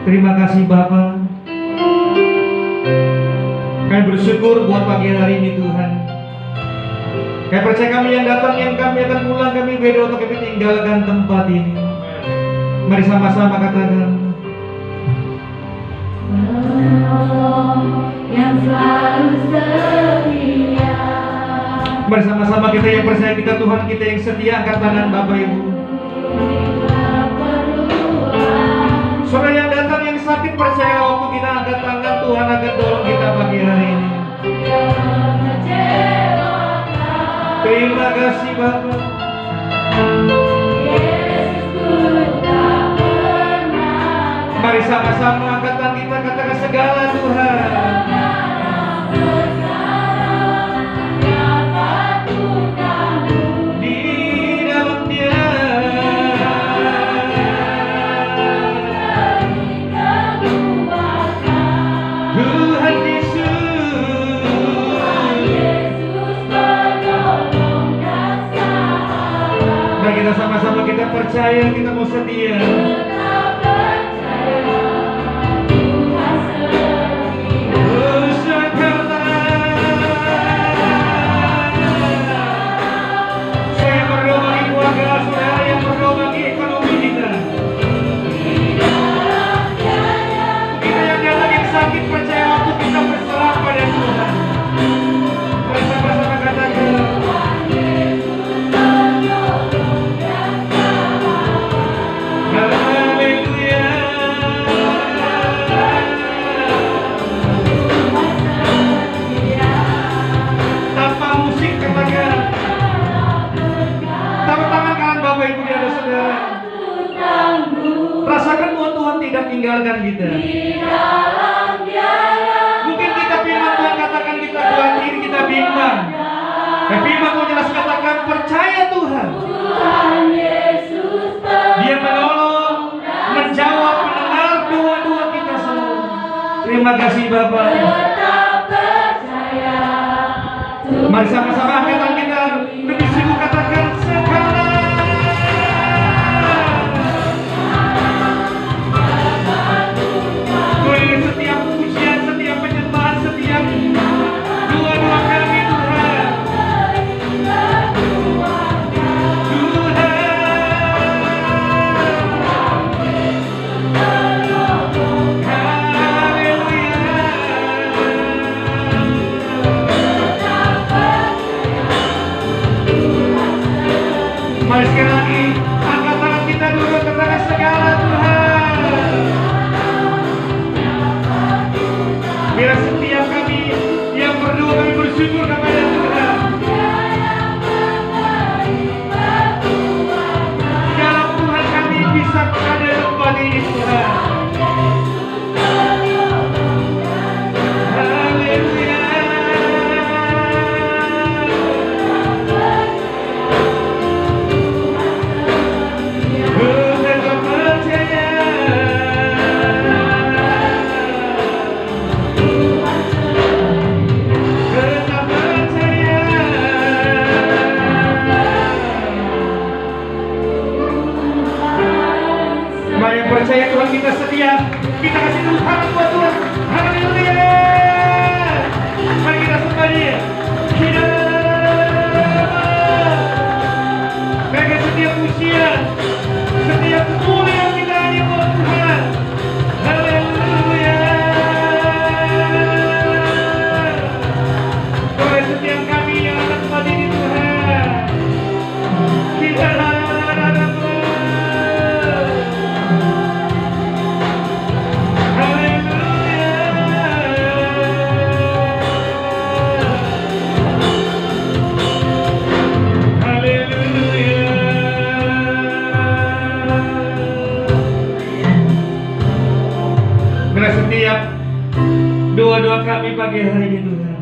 Terima kasih Bapa. Kami bersyukur buat pagi hari ini Tuhan. Kami percaya kami yang datang, yang kami akan pulang, kami beda untuk kami tinggalkan tempat ini. Mari sama-sama katakan, yang selalu setia. mari sama-sama kita yang percaya kita Tuhan kita yang setia. Angkat tangan Bapak Ibu. Saudara yang datang yang sakit, percaya waktu kita angkat tangan, Tuhan akan tolong kita pagi hari ini. Terima kasih Bapak. Mari sama-sama angkat tangan kita, katakan segala Tuhan. Di dalam Dia Tuhan Yesus. Mari kita sama-sama kita percaya, kita mau setia. Hallelujah. tinggalkan kita. Mungkin kita firman Tuhan katakan kita khawatir, kita bimbang. Tapi firman Tuhan jelas katakan percaya Tuhan. Dia menolong, menjawab, mendengar doa-doa kita semua. Terima kasih Bapak. Mari sama-sama angkatan kita lebih sibuk katakan segala. Boleh setiap pujian, setiap penyembahan, setiap doa-doa kami Tuhan. Mari sekali lagi angkat tangan kita dulu kepada segala Tuhan. Biar setiap kami yang berdoa kami bersyukur kepada Tuhan. Dalam Tuhan kami bisa ada tempat ini Tuhan. Haleluya. Mari percaya Tuhan kita setia. Kita kasih Tuhan buat Tuhan. Haleluya. Mari kita sembah Dia. Bagi setiap pujian, setiap kemuliaan kita hanya buat Tuhan. Haleluya. Bagi setiap kami yang akan tempat ini Tuhan. Kita setiap doa-doa kami pagi hari ini Tuhan.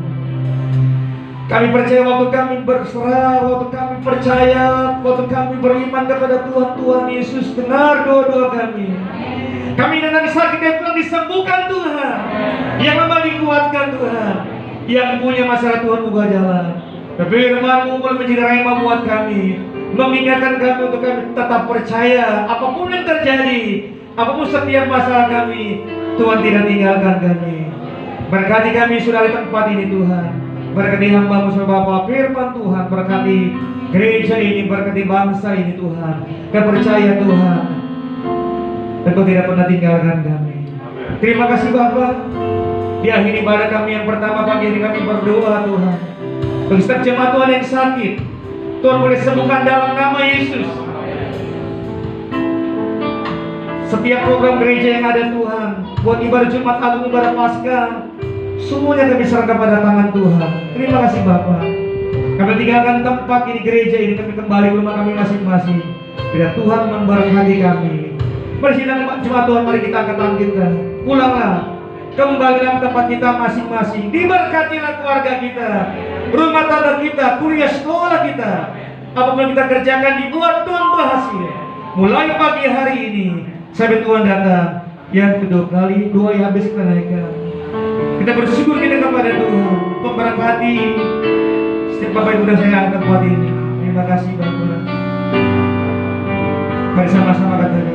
Kami percaya waktu kami berserah, waktu kami percaya, waktu kami beriman kepada Tuhan, Tuhan Yesus dengar doa-doa kami. Kami dengan sakit yang Tuhan disembuhkan Tuhan, yang memang dikuatkan Tuhan, yang punya masalah Tuhan buka jalan. Firman-Mu boleh menjadi rema buat kami, mengingatkan kami untuk kami tetap percaya apapun yang terjadi, apapun setiap masalah kami, Tuhan tidak tinggalkan kami. Berkati kami sudah di tempat ini Tuhan. Berkati hamba-Mu sebagai Bapa firman Tuhan. Berkati gereja ini, berkati bangsa ini Tuhan. Kami percaya Tuhan, Engkau tidak pernah tinggalkan kami. Terima kasih Bapa. Di akhir ibadah kami yang pertama pagi ini kami berdoa Tuhan. Bagi setiap jemaat Tuhan yang sakit, Tuhan boleh sembuhkan dalam nama Yesus. Setiap program gereja yang ada Tuhan, buat ibadah Jumat Agung, ibadah Paskah, semuanya kami serahkan pada tangan Tuhan. Terima kasih Bapa. Kami tinggalkan tempat ini, gereja ini, kami kembali ke rumah kami masing-masing. Bila Tuhan memberkati kami. Bersidang Jumat Tuhan, mari kita angkat tangan kita. Pulanglah, kembali dalam tempat kita masing-masing. Diberkatilah keluarga kita, rumah tangga kita, kuliah sekolah kita. Apapun kita kerjakan dibuat Tuhan berhasil. Mulai pagi hari ini sampai Tuhan datang yang kedua kali, doa yang habis kita naikkan. Kita bersyukur kita kepada Tuhan, memberkati setiap Bapak Ibu dan saya angkat buat ini. Terima kasih Bapak. Mari sama-sama katakan.